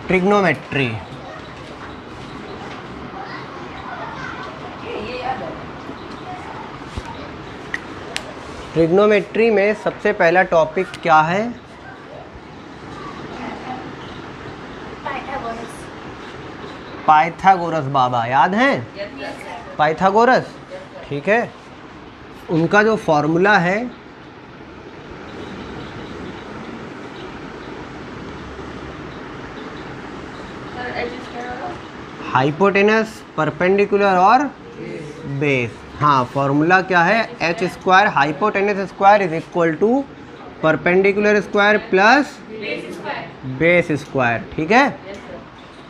Trigonometry. Trigonometry में सबसे पहला टॉपिक क्या है? पाइथागोरस बाबा, याद हैं? पाइथागोरस, ठीक है। उनका जो फॉर्मूला है हाइपोटेनस, परपेंडिकुलर और बेस। हाँ, फॉर्मूला क्या है? H square hypotenuse square is equal to perpendicular square plus base square, ठीक है।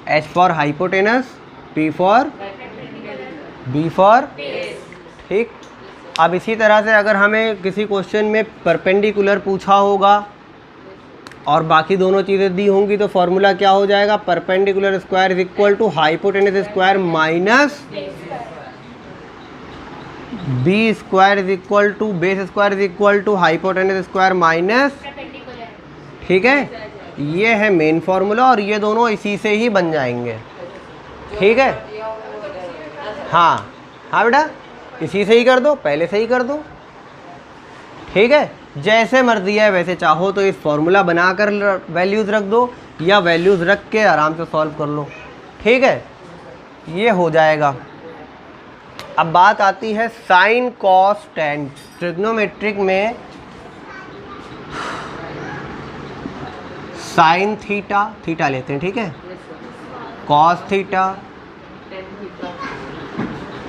H for hypotenuse, P for, B for, ठीक। अब इसी तरह से अगर हमें किसी क्वेश्चन में परपेंडिकुलर पूछा होगा और बाकी दोनों चीज़ें दी होंगी तो फॉर्मूला क्या हो जाएगा? Perpendicular square is equal to hypotenuse square minus B square is equal to base square is equal to hypotenuse square minus, ठीक है। ये है मेन फार्मूला और ये दोनों इसी से ही बन जाएंगे, ठीक है। हाँ हाँ बेटा, इसी से ही कर दो, पहले से ही कर दो, ठीक है। जैसे मर्जी है वैसे, चाहो तो इस फॉर्मूला बनाकर वैल्यूज़ रख दो या वैल्यूज़ रख के आराम से सॉल्व कर लो, ठीक है। ये हो जाएगा। अब बात आती है साइन कॉस टेन। ट्रिग्नोमेट्रिक में साइन थीटा, थीटा लेते हैं, ठीक है, cos theta,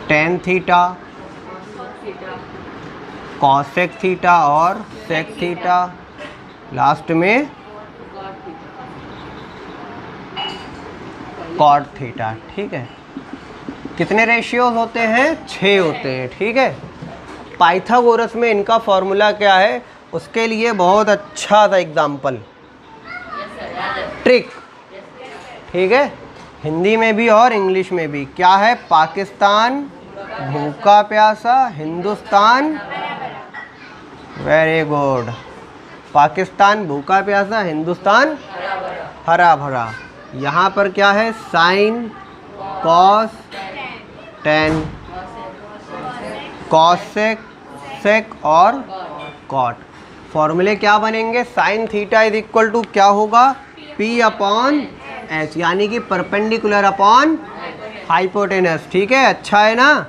tan theta, cosec theta और सेक थीटा, लास्ट में कॉट थीटा, ठीक है। कितने रेशियोज होते हैं? 6 होते हैं, ठीक है। पाइथागोरस में इनका फॉर्मूला क्या है? उसके लिए बहुत अच्छा सा एग्जाम्पल, ट्रिक, ठीक है, हिंदी में भी और इंग्लिश में भी। क्या है? पाकिस्तान भूखा प्यासा, हिंदुस्तान, वेरी गुड, पाकिस्तान भूखा प्यासा, हिंदुस्तान हरा भरा। यहाँ पर क्या है? Sine, cos, tan, cosec, sec और कॉट। फॉर्मूले क्या बनेंगे? Sine theta is equal to क्या होगा? पी अपॉन एच, यानी कि परपेंडिकुलर अपॉन हाइपोटेनस, ठीक है। अच्छा है ना,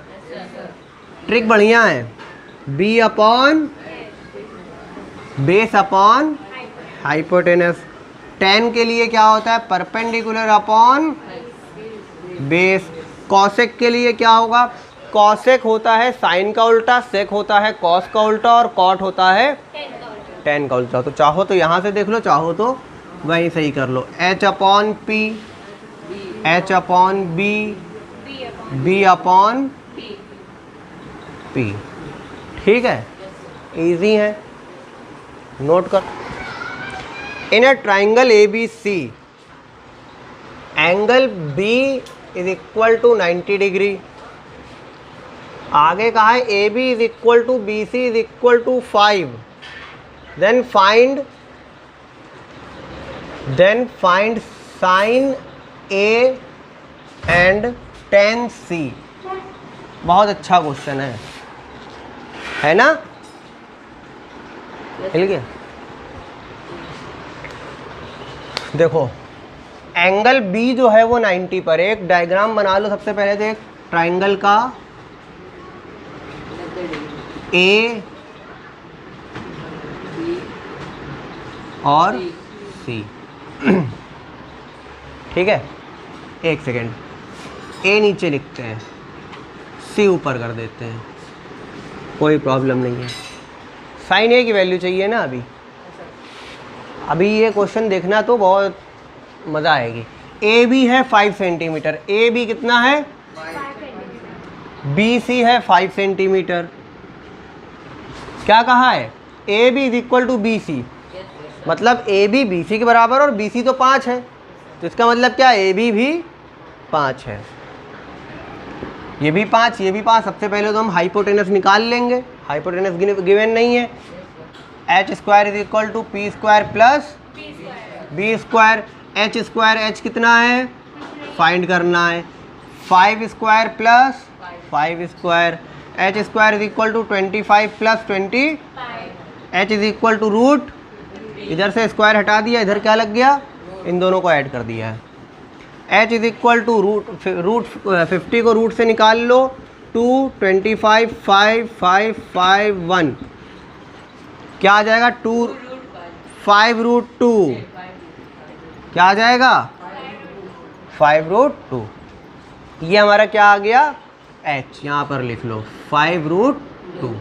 ट्रिक बढ़िया है। B upon base upon hypotenuse. Tan के लिए क्या होता है? Perpendicular upon base. कॉसेक के लिए क्या होगा? कॉसेक होता है साइन का उल्टा, सेक होता है कॉस का उल्टा और कॉट होता है टेन का उल्टा। तो चाहो तो यहाँ से देख लो, चाहो तो वहीं से ही कर लो। H upon P, H upon B, B upon P, ठीक है। इजी है, नोट कर। In a triangle A B C, angle B is equal to 90 degree. आगे कहा है A B is equal to B C is equal to 5। Then find sine A and tan C. बहुत अच्छा question है ना? मिल गया? देखो, एंगल बी जो है वो 90 पर। एक डायग्राम बना लो सबसे पहले। तो एक ट्राइंगल का ए और सी, ठीक है। एक सेकेंड, ए नीचे लिखते हैं, सी ऊपर कर देते हैं, कोई प्रॉब्लम नहीं है। साइन ए की वैल्यू चाहिए ना अभी ये क्वेश्चन देखना तो बहुत मज़ा आएगी। ए बी है 5 सेंटीमीटर, ए बी कितना है? बी सी है 5 सेंटीमीटर। क्या कहा है? A B is equal to B C, मतलब ए बी बी सी के बराबर और बी सी तो 5 है, तो इसका मतलब क्या? ए बी भी 5 है, ये भी 5, ये भी 5। सबसे पहले तो हम हाइपोटेनस निकाल लेंगे, हाइपोटेनस गिवन नहीं है। H square is equal to P square plus B square. H square, H कितना है, फाइंड करना है। 5 square plus 5 square, H square is equal to 25 plus 20, H is equal to root, इधर से स्क्वायर हटा दिया, इधर क्या लग गया, इन दोनों को ऐड कर दिया है। H is equal to root 50 को रूट से निकाल लो, 2 25 5 5 5 1, क्या आ जाएगा, 2 5 रूट 2, क्या आ जाएगा, 5 रूट 2। ये हमारा क्या आ गया, h, यहाँ पर लिख लो 5 रूट 2।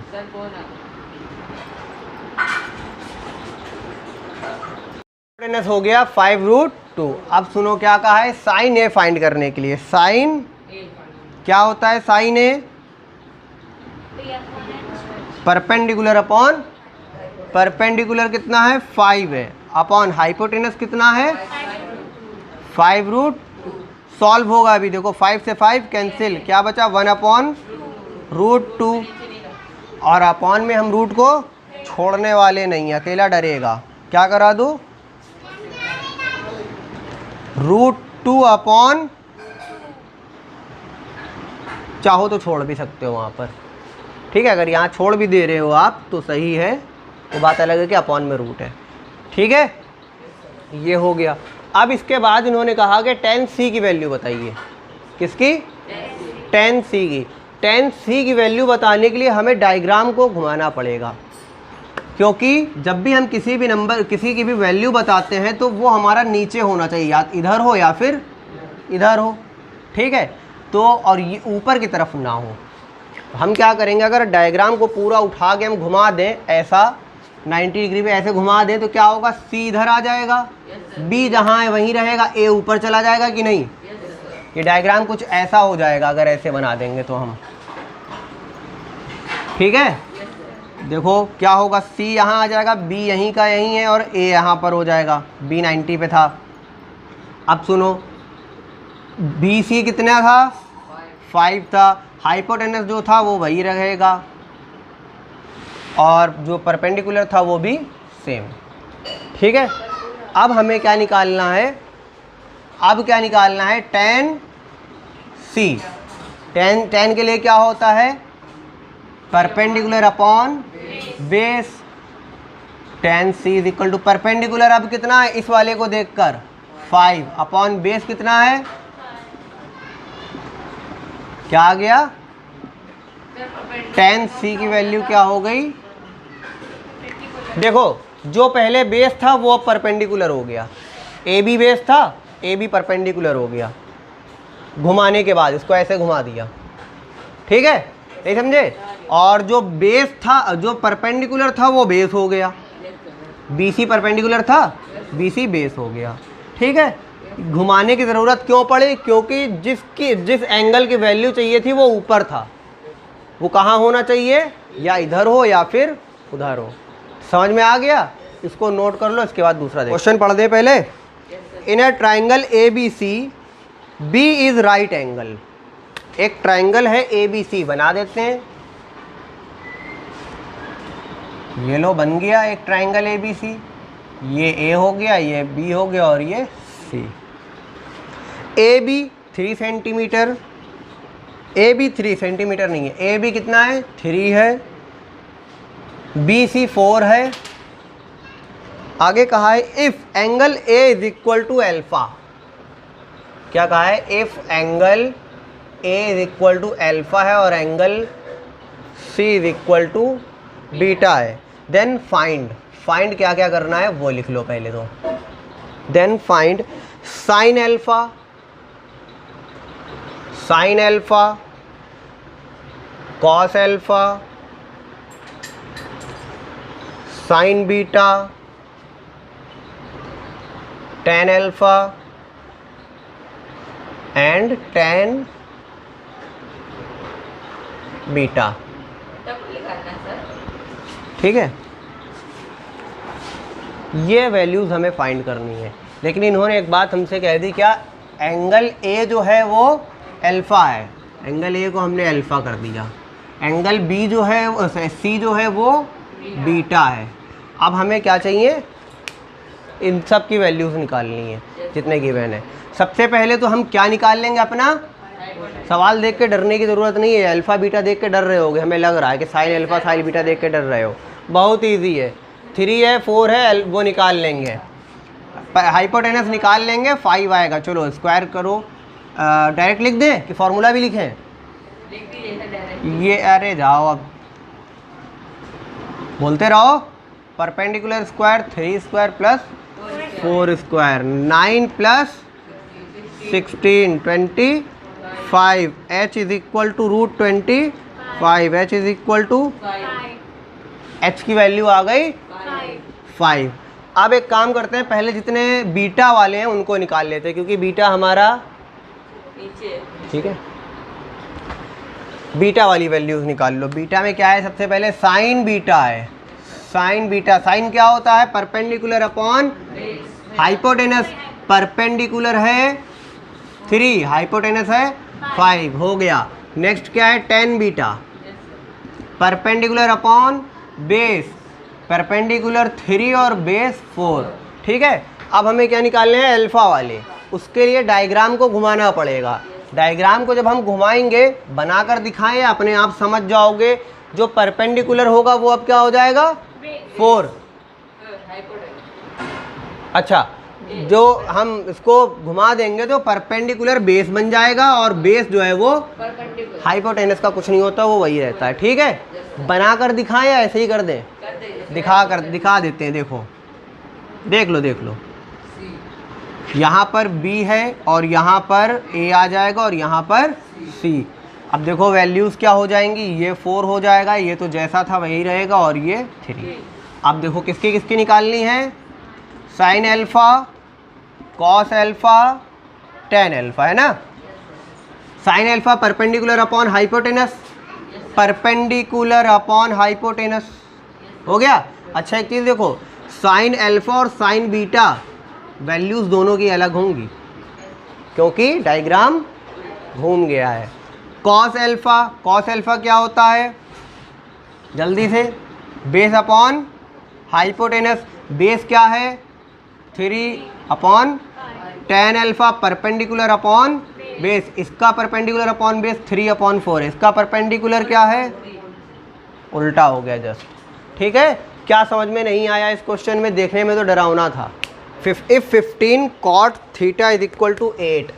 हो गया 5 रूट 2। अब सुनो क्या कहा है, साइन ए फाइंड करने के लिए। साइन क्या होता है, साइन ए परपेंडिकुलर अपॉन परपेंडिकुलर कितना है, 5 है, अपॉन हाइपोटेनस कितना है, 5 रूट। सॉल्व होगा अभी, देखो 5 से 5 कैंसिल, क्या बचा, 1 अपॉन रूट 2, और अपॉन में हम रूट को छोड़ने वाले नहीं, अकेला डरेगा, क्या करा दो, रूट 2 अपॉन, चाहो तो छोड़ भी सकते हो वहाँ पर, ठीक है, अगर यहाँ छोड़ भी दे रहे हो आप तो सही है, तो बात अलग है कि अपॉन में रूट है, ठीक है। ये हो गया। अब इसके बाद इन्होंने कहा कि tan c की वैल्यू बताइए, किसकी, tan c की। tan c की वैल्यू बताने के लिए हमें डायग्राम को घुमाना पड़ेगा, क्योंकि जब भी हम किसी भी नंबर, किसी की भी वैल्यू बताते हैं तो वो हमारा नीचे होना चाहिए, या इधर हो या फिर इधर हो, ठीक है, तो और ये ऊपर की तरफ ना हो। हम क्या करेंगे, अगर डायग्राम को पूरा उठा के हम घुमा दें ऐसा 90 डिग्री पे ऐसे घुमा दें तो क्या होगा, C इधर आ जाएगा, B जहाँ है वहीं रहेगा, A ऊपर चला जाएगा कि नहीं। ये डायग्राम कुछ ऐसा हो जाएगा अगर ऐसे बना देंगे तो हम, ठीक है। देखो क्या होगा, C यहाँ आ जाएगा, B यहीं का यहीं है, और A यहाँ पर हो जाएगा, B 90 पे था। अब सुनो, BC कितना था, 5 था, हाइपोटेनस जो था वो वही रहेगा, और जो परपेंडिकुलर था वो भी सेम, ठीक है। अब हमें क्या निकालना है, अब क्या निकालना है, tan c। tan के लिए क्या होता है, perpendicular upon base, tan c is equal to perpendicular, अब कितना है इस वाले को देखकर 5 अपॉन बेस कितना है, क्या आ गया, tan c की वैल्यू क्या हो गई, देखो जो पहले बेस था वो अब परपेंडिकुलर हो गया, ए बी बेस था, ए बी परपेंडिकुलर हो गया, घुमाने के बाद इसको ऐसे घुमा दिया, ठीक है, नहीं समझे। और जो बेस था, जो परपेंडिकुलर था वो बेस हो गया, BC परपेंडिकुलर था, BC बेस हो गया, ठीक है। घुमाने की ज़रूरत क्यों पड़ी, क्योंकि जिस एंगल की वैल्यू चाहिए थी वो ऊपर था, वो कहाँ होना चाहिए, या इधर हो या फिर उधर हो। समझ में आ गया, इसको नोट कर लो, इसके बाद दूसरा क्वेश्चन पढ़ दे पहले। In a triangle ABC, B is right angle. एक ट्राइंगल है ABC, बना देते हैं, ये लो बन गया एक ट्राइंगल ABC, ये A हो गया, ये B हो गया और ये C। AB 3 centimetre, AB 3 centimetre नहीं है, AB कितना है 3 है, BC 4 है। आगे कहा है if angle A is equal to alpha, क्या कहा है, if angle A is equal to alpha है और angle C is equal to beta है, देन फाइंड क्या क्या करना है वो लिख लो पहले तो। Then find sine alpha, cos alpha, sine beta, tan alpha and tan beta, ठीक है। ये वैल्यूज़ हमें फाइंड करनी है, लेकिन इन्होंने एक बात हमसे कह दी, क्या, एंगल A जो है वो अल्फ़ा है, एंगल A को हमने अल्फ़ा कर दिया, एंगल B जो है, C जो है वो बीटा है। अब हमें क्या चाहिए, इन सब की वैल्यूज़ निकालनी है जितने गिवन है। सबसे पहले तो हम क्या निकाल लेंगे अपना, सवाल देख के डरने की ज़रूरत नहीं है। अल्फ़ा बीटा देख के डर रहे होगे, हमें लग रहा है कि साइन अल्फ़ा साइन बीटा देख के डर रहे हो। बहुत ईजी है, 3 है 4 है वो निकाल लेंगे, हाइपोटेनस निकाल लेंगे, 5 आएगा। चलो स्क्वायर करो, डायरेक्ट लिख दें कि फार्मूला भी लिखें? ये अरे जाओ अब बोलते रहो। Perpendicular square 3 square plus 4 square 9 plus 16 25 h is equal to root 25 h is equal to h की वैल्यू आ गई 5। अब एक काम करते हैं, पहले जितने बीटा वाले हैं उनको निकाल लेते हैं क्योंकि बीटा हमारा नीचे, ठीक है। बीटा वाली वैल्यूज निकाल लो। बीटा में क्या है, सबसे पहले साइन बीटा है। साइन बीटा, साइन क्या होता है, परपेंडिकुलर अपॉन हाइपोटेनस। परपेंडिकुलर है 3, हाइपोटेनस है 5, हो गया। नेक्स्ट क्या है, tan beta, perpendicular upon base, perpendicular 3 और बेस 4, ठीक है। अब हमें क्या निकालने हैं, अल्फा वाले। उसके लिए डायग्राम को घुमाना पड़ेगा। डायग्राम को जब हम घुमाएंगे, बनाकर दिखाएं, अपने आप समझ जाओगे। जो परपेंडिकुलर होगा वो अब क्या हो जाएगा, 4। अच्छा, जो हम इसको घुमा देंगे तो परपेंडिकुलर बेस बन जाएगा और बेस जो है वो हाइपोटेनस का कुछ नहीं होता, वो वही रहता है, ठीक है। बनाकर दिखाएं या ऐसे ही कर दें, दिखा देते हैं। देखो देख लो यहाँ पर B है और यहाँ पर A आ जाएगा और यहाँ पर C। अब देखो वैल्यूज़ क्या हो जाएंगी, ये 4 हो जाएगा, ये तो जैसा था वही रहेगा, और ये 3। अब देखो किसकी किसकी निकालनी है, sine alpha, cos alpha, tan alpha, है ना। Sine alpha perpendicular upon hypotenuse, perpendicular upon hypotenuse, हो गया। अच्छा एक चीज़ देखो, साइन अल्फ़ा और साइन बीटा वैल्यूज़ दोनों की अलग होंगी क्योंकि डायग्राम घूम गया है। कॉस अल्फ़ा क्या होता है, जल्दी से, बेस अपॉन हाइपोटेनस। बेस क्या है, 3 upon tan alpha, perpendicular upon base. इसका परपेंडिकुलर अपॉन बेस 3 अपॉन 4 है, इसका परपेंडिकुलर क्या है, उल्टा हो गया जस्ट, ठीक है। क्या समझ में नहीं आया इस क्वेश्चन में, देखने में तो डरावना था। If 15 cot theta is equal to 8,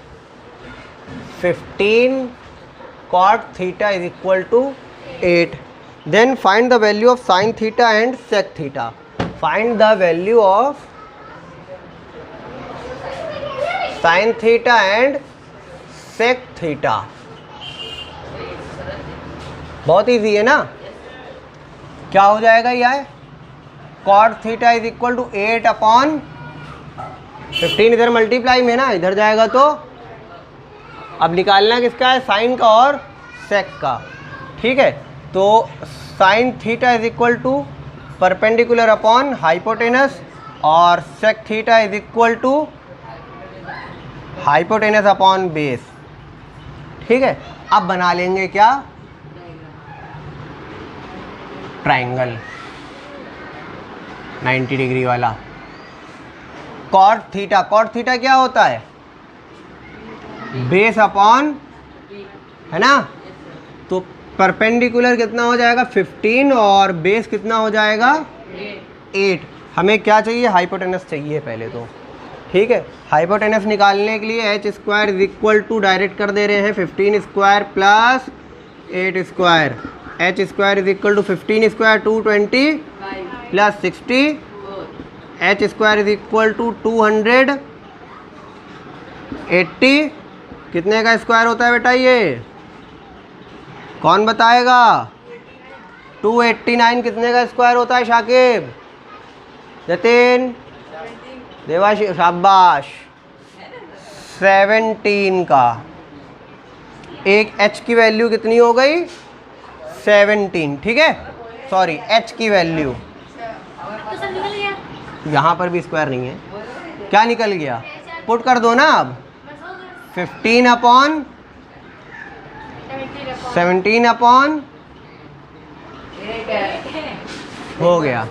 15 cot theta is equal to 8, then find the value of sin theta and sec theta. Find the value of sin theta and sec theta. बहुत easy है ना। क्या हो जाएगा, यह cot theta is equal to 8 upon 15, इधर multiply में ना, इधर जाएगा तो अब निकालना किसका है, साइन का और सेक का, ठीक है। तो sine theta is equal to perpendicular upon hypotenuse और sec theta is equal to hypotenuse upon base, ठीक है। अब बना लेंगे क्या, ट्रायंगल 90 डिग्री वाला। कॉट थीटा क्या होता है, बेस अपॉन, है ना। तो परपेंडिकुलर कितना हो जाएगा 15 और बेस कितना हो जाएगा 8। हमें क्या चाहिए, हाइपोटेनस चाहिए पहले तो, ठीक है। हाइपोटेनस निकालने के लिए h square is equal to, direct कर दे रहे हैं, 15 square plus 8 square. h square is equal to 15 square 220 plus 60, h square is equal to 280। कितने का स्क्वायर होता है बेटा, ये कौन बताएगा, 289 कितने का स्क्वायर होता है, शाकिब, जतिन, देवाशी, शाबाश, 17 का। एक h की वैल्यू कितनी हो गई, 17, ठीक है। सॉरी, h की वैल्यू, यहाँ पर भी स्क्वायर नहीं है, क्या निकल गया, पुट कर दो ना। अब 15 अपॉन 17 अपॉन हो गया।